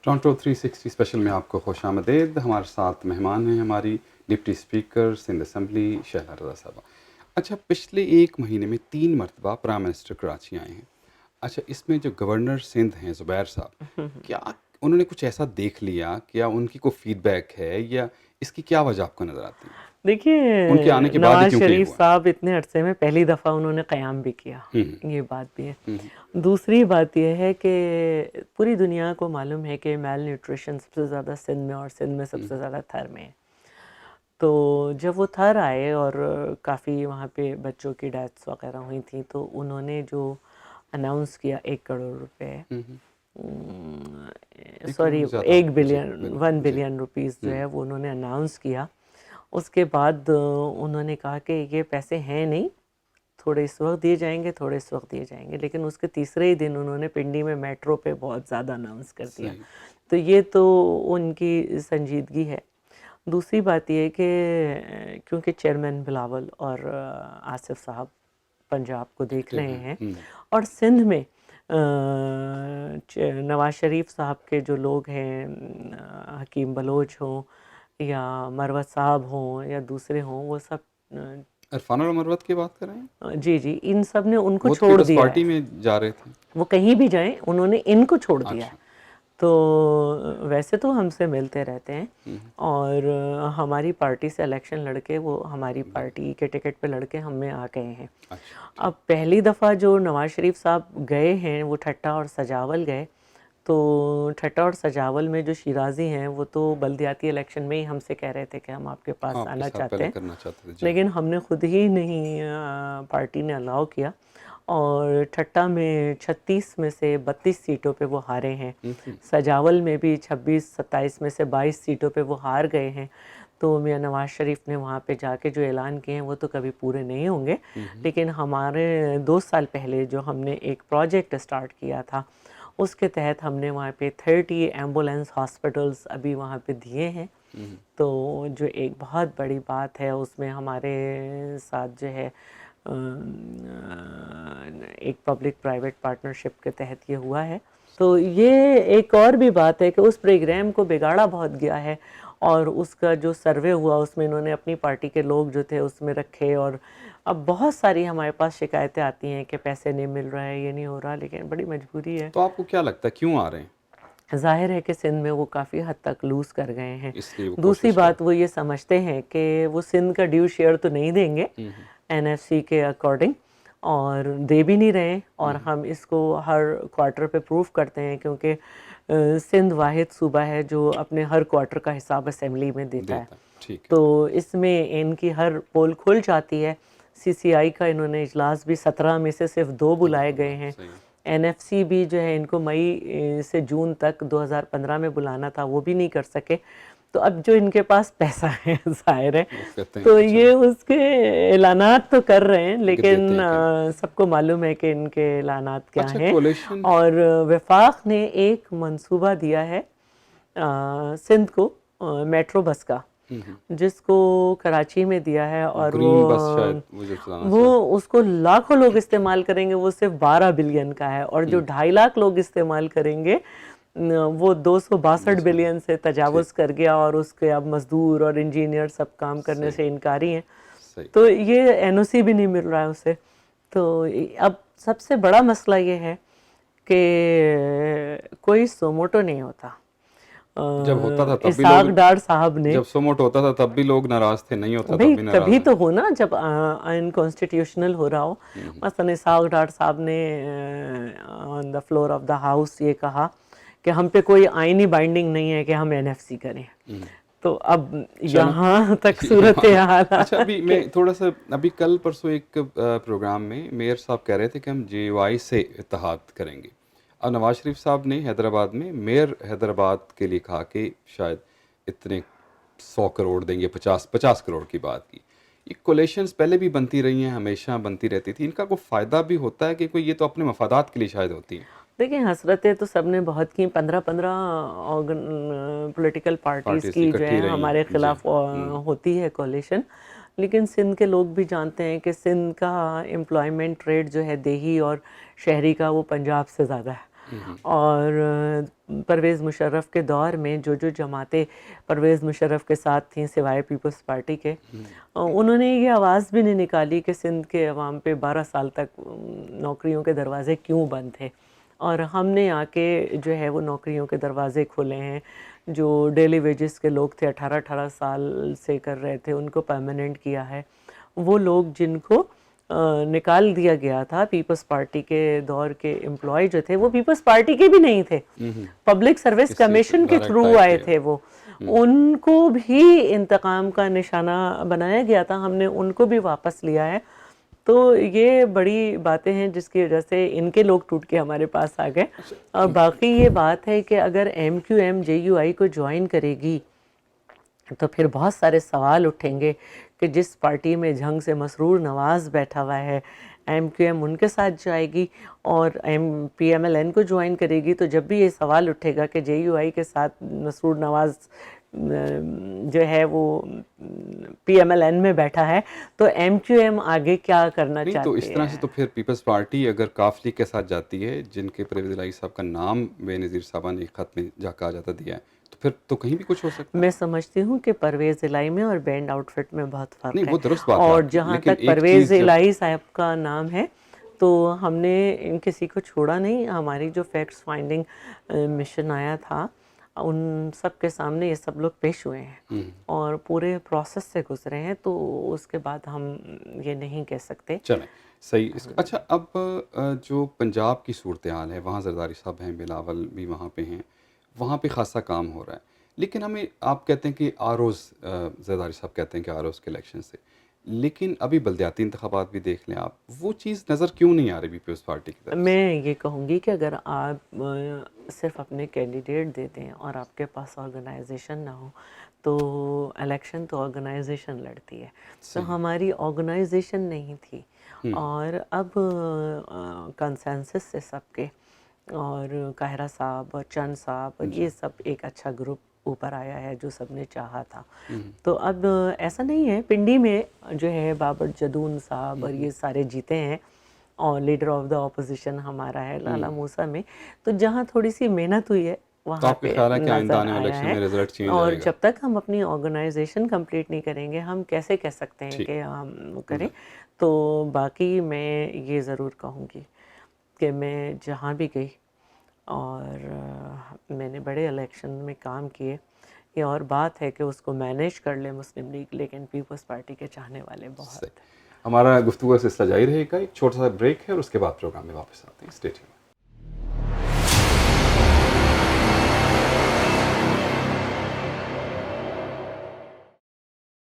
Toronto 360 special میں آپ کو خوش آمدید. ہمارے ساتھ مہمان ہیں ہماری deputy speaker Sindh assembly Shehla Raza صاحبہ. اچھا، پچھلے ایک مہینے میں 3 مرتبہ پرائم منسٹر کراچی آئے ہیں. اچھا، اس میں جو گورنر سندھ ہیں زبیر صاحب، کیا انہوں نے کچھ ایسا دیکھ لیا؟ کیا ان کی کوئی فیڈ بیک ہے یا اس کی کیا وجہ آپ کو نظر آتی ہے؟ دیکھیے، ان کے آنے کے بعد ہی نواز کیونکہ یہ شریف ہوا. صاحب اتنے عرصے میں پہلی دفعہ انہوں نے قیام بھی کیا، یہ بات بھی ہے. دوسری بات یہ ہے کہ پوری دنیا کو معلوم ہے کہ میل نیوٹریشن سب سے زیادہ سندھ میں، اور سندھ میں سب سے زیادہ تھر میں ہے. تو جب وہ تھر آئے اور کافی وہاں پہ بچوں کی ڈیتھس وغیرہ ہوئی تھیں، تو انہوں نے جو اناؤنس کیا 1 کروڑ روپے، سوری 1 بلین روپیز جو ہے وہ انہوں نے اناؤنس کیا. اس کے بعد انہوں نے کہا کہ یہ پیسے ہیں نہیں، تھوڑے اس وقت دیے جائیں گے، تھوڑے اس وقت دیے جائیں گے. لیکن اس کے تیسرے ہی دن انہوں نے پنڈی میں میٹرو پہ بہت زیادہ اناؤنس کر دیا. تو یہ تو ان کی سنجیدگی ہے. دوسری بات یہ کہ کیونکہ چیئرمین بلاول اور آصف صاحب پنجاب کو دیکھ رہے ہیں، اور سندھ میں نواز شریف صاحب کے جو لوگ ہیں، حکیم بلوچ ہوں یا مروت صاحب ہوں یا دوسرے ہوں، وہ سب عرفان اور مروت کی بات کر رہے ہیں؟ جی ان سب نے ان کو وہ چھوڑ پیپلز دیا پارٹی ہے. میں جا رہے تھے. وہ کہیں بھی جائیں، انہوں نے ان کو چھوڑ دیا ہے. اچھا. تو ویسے تو ہم سے ملتے رہتے ہیں، اور ہماری پارٹی سے الیکشن لڑ کے وہ ہماری پارٹی کے ٹکٹ پہ لڑ کے ہم میں آ گئے ہیں. اب پہلی دفعہ جو نواز شریف صاحب گئے ہیں وہ ٹھٹا اور سجاول گئے. تو ٹھٹا اور سجاول میں جو شیرازی ہیں وہ تو بلدیاتی الیکشن میں ہی ہم سے کہہ رہے تھے کہ ہم آپ کے پاس آنا چاہتے ہیں، لیکن ہم نے خود ہی نہیں، پارٹی نے الاؤ کیا. اور ٹھٹا میں 36 میں سے 32 سیٹوں پہ وہ ہارے ہیں. سجاول میں بھی 26-27 میں سے 22 سیٹوں پہ وہ ہار گئے ہیں. تو میاں نواز شریف نے وہاں پہ جا کے جو اعلان کیے ہیں وہ تو کبھی پورے نہیں ہوں گے. لیکن ہمارے 2 سال پہلے جو ہم نے ایک پروجیکٹ سٹارٹ کیا تھا، اس کے تحت ہم نے وہاں پہ 30 ایمبولینس ہاسپٹلز ابھی وہاں پہ دیے ہیں. تو جو ایک بہت بڑی بات ہے، اس میں ہمارے ساتھ جو ہے ایک پبلک پرائیویٹ پارٹنرشپ کے تحت یہ ہوا ہے. تو یہ ایک اور بھی بات ہے کہ اس پروگرام کو بگاڑا بہت گیا ہے، اور اس کا جو سروے ہوا اس میں انہوں نے اپنی پارٹی کے لوگ جو تھے اس میں رکھے. اور اب بہت ساری ہمارے پاس شکایتیں آتی ہیں کہ پیسے نہیں مل رہا ہے، یہ نہیں ہو رہا، لیکن بڑی مجبوری ہے. تو آپ کو کیا لگتا ہے کیوں آ رہے ہیں؟ ظاہر ہے کہ سندھ میں وہ کافی حد تک لوز کر گئے ہیں. اس لیے وہ دوسری کوشش بات وہ یہ سمجھتے ہیں کہ وہ سندھ کا ڈیو شیئر تو نہیں دیں گے NFC کے اکارڈنگ، اور دے بھی نہیں رہے. اور ہم اس کو ہر کوارٹر پہ پروف کرتے ہیں، کیونکہ سندھ واحد صوبہ ہے جو اپنے ہر کوارٹر کا حساب اسمبلی میں دیتا ہے. تو اس میں ان کی ہر پول کھل جاتی ہے. CCI کا انہوں نے اجلاس بھی 17 میں سے صرف 2 بلائے گئے ہیں. NFC بھی جو ہے ان کو مئی سے جون تک 2015 میں بلانا تھا، وہ بھی نہیں کر سکے. تو اب جو ان کے پاس پیسہ ہے ظاہر ہے، تو یہ اس کے اعلانات تو کر رہے ہیں، لیکن سب کو معلوم ہے کہ ان کے اعلانات کیا ہیں. اور وفاق نے ایک منصوبہ دیا ہے سندھ کو میٹرو بس کا، جس کو کراچی میں دیا ہے، اور وہ اس کو لاکھوں لوگ استعمال کریں گے. وہ صرف 12 بلین کا ہے، اور جو 2.5 لاکھ لوگ استعمال کریں گے وہ 262 بلین سے تجاوز کر گیا. اور اس کے اب مزدور اور انجینئر سب کام کرنے سے انکاری ہیں. تو یہ NOC بھی نہیں مل رہا ہے اسے. تو اب سب سے بڑا مسئلہ یہ ہے کہ کوئی سوموٹو نہیں ہوتا. جب ہوتا تھا تب بھی اسحاق لوگ، ڈار صاحب نے، جب سوموٹو ہوتا تھا تب بھی لوگ ناراض تھے، نہیں ہوتا تب بھی ناراض تبھی ہیں. تو ہونا جب انکانسٹیٹیوشنل ہو رہا ہو. مثلا اسحاق ڈار صاحب نے on the floor of the house یہ کہا کہ ہم پہ کوئی آئینی بائنڈنگ نہیں ہے کہ ہم NFC کریں. تو اب یہاں تک صورتحال. اچھا، ابھی میں تھوڑا سا، ابھی کل پرسوں ایک پروگرام میں میئر صاحب کہہ رہے تھے کہ ہم JY سے اتحاد کریں گے. اب نواز شریف صاحب نے حیدرآباد میں میئر حیدرآباد کے لیے کہا کہ شاید اتنے 100 کروڑ دیں گے، 50 کروڑ کی بات کی. یہ کولیشنز پہلے بھی بنتی رہی ہیں، ہمیشہ بنتی رہتی تھی. ان کا کوئی فائدہ بھی ہوتا ہے کہ کوئی، یہ تو اپنے مفادات کے لیے شاید ہوتی ہیں؟ دیکھیں، حسرتیں تو سب نے بہت کی. 15 پولیٹیکل پارٹیز کی جو ہے ہمارے خلاف ہوتی ہے کولیشن. لیکن سندھ کے لوگ بھی جانتے ہیں کہ سندھ کا امپلائمنٹ ریٹ جو ہے دیہی اور شہری کا وہ پنجاب سے زیادہ ہے. اور پرویز مشرف کے دور میں جو جماعتیں پرویز مشرف کے ساتھ تھیں سوائے پیپلز پارٹی کے، انہوں نے یہ آواز بھی نہیں نکالی کہ سندھ کے عوام پہ 12 سال تک نوکریوں کے دروازے کیوں بند تھے، اور ہم نے آ کے جو ہے وہ نوکریوں کے دروازے کھولے ہیں. جو ڈیلی ویجز کے لوگ تھے 18 سال سے کر رہے تھے ان کو پرماننٹ کیا ہے. وہ لوگ جن کو نکال دیا گیا تھا پیپلز پارٹی کے دور کے امپلائی جو تھے وہ پیپلز پارٹی کے بھی نہیں تھے، پبلک سروس کمیشن کے تھرو آئے تھے، وہ ان کو بھی انتقام کا نشانہ بنایا گیا تھا، ہم نے ان کو بھی واپس لیا ہے. تو یہ بڑی باتیں ہیں جس کی وجہ سے ان کے لوگ ٹوٹ کے ہمارے پاس آ گئے. اور باقی یہ بات ہے کہ اگر M Q M J U I کو جوائن کرے گی تو پھر بہت سارے سوال اٹھیں گے کہ جس پارٹی میں جھنگ سے مسرور نواز بیٹھا ہوا ہے ایم کیو ایم ان کے ساتھ جائے گی، اور پی ایم ایل این کو جوائن کرے گی تو جب بھی یہ سوال اٹھے گا کہ جے یو آئی کے ساتھ مسرور نواز جو ہے وہ پی ایم ایل این میں بیٹھا ہے تو ایم کیو ایم آگے کیا کرنا نہیں تو اس چاہتے طرح ہیں. سے تو پھر پیپلز پارٹی اگر کاف لیگ کے ساتھ جاتی ہے جن کے پرویز الہی صاحب کا نام بے نظیر صاحبہ نے ایک خط میں جا کہا جاتا دیا ہے تو پھر تو کہیں بھی کچھ ہو سکتا ہے. میں سمجھتی ہوں کہ پرویز الہی میں اور بینڈ آؤٹ فٹ میں بہت فرق نہیں ہے، وہ درست بات ہے اور آپ کی، جہاں لیکن تک ایک پرویز چیز جب الہی صاحب کا نام ہے تو ہم نے کسی کو چھوڑا نہیں. ہماری جو فیکٹس فائنڈنگ مشن آیا تھا ان سب کے سامنے یہ سب لوگ پیش ہوئے ہیں اور پورے پروسیس سے گزرے ہیں، تو اس کے بعد ہم یہ نہیں کہہ سکتے. چلیں صحیح. اچھا اب جو پنجاب کی صورتحال ہے وہاں زرداری صاحب ہیں، بلاول بھی وہاں پہ ہیں، وہاں پہ خاصا کام ہو رہا ہے، لیکن ہمیں آپ کہتے ہیں کہ آروز زرداری صاحب کہتے ہیں کہ آروز کے الیکشن سے، لیکن ابھی بلدیاتی انتخابات بھی دیکھ لیں آپ، وہ چیز نظر کیوں نہیں آ رہی پیپلز پارٹی کی طرف سے؟ میں یہ کہوں گی کہ اگر آپ صرف اپنے کینڈیڈیٹ دے دیں اور آپ کے پاس آرگنائزیشن نہ ہو تو الیکشن تو آرگنائزیشن لڑتی ہے، تو صحیح. ہماری آرگنائزیشن نہیں تھی. اور اب کنسنسس سے سب کے، اور قاہرہ صاحب اور چند صاحب اور یہ سب ایک اچھا گروپ اوپر آیا ہے جو سب نے چاہا تھا. تو اب ایسا نہیں ہے، پنڈی میں جو ہے بابر جدون صاحب اور یہ سارے جیتے ہیں اور لیڈر آف دا اپوزیشن ہمارا ہے لالا موسیٰ میں، تو جہاں تھوڑی سی محنت ہوئی ہے تو وہاں آپ کا پہ خیال ہے کہ آئندہ نظر آنے والے آیا الیکشن ہے. میں رزلٹ چینج اور آئے گا؟ جب تک ہم اپنی آرگنائزیشن کمپلیٹ نہیں کریں گے ہم کیسے کہہ سکتے ہیں ٹھیک. کہ ہم وہ کریں. تو باقی میں یہ ضرور کہوں گی کہ میں جہاں بھی گئی اور میں نے بڑے الیکشن میں کام کیے، یہ اور بات ہے کہ اس کو مینیج کر لے مسلم لیگ، لیکن پیپلز پارٹی کے چاہنے والے بہت. ہمارا گفتگو کا سلسلہ جاری رہے گا، ایک چھوٹا سا بریک ہے اور اس کے بعد پروگرام میں واپس آتے ہیں. Stay tuned.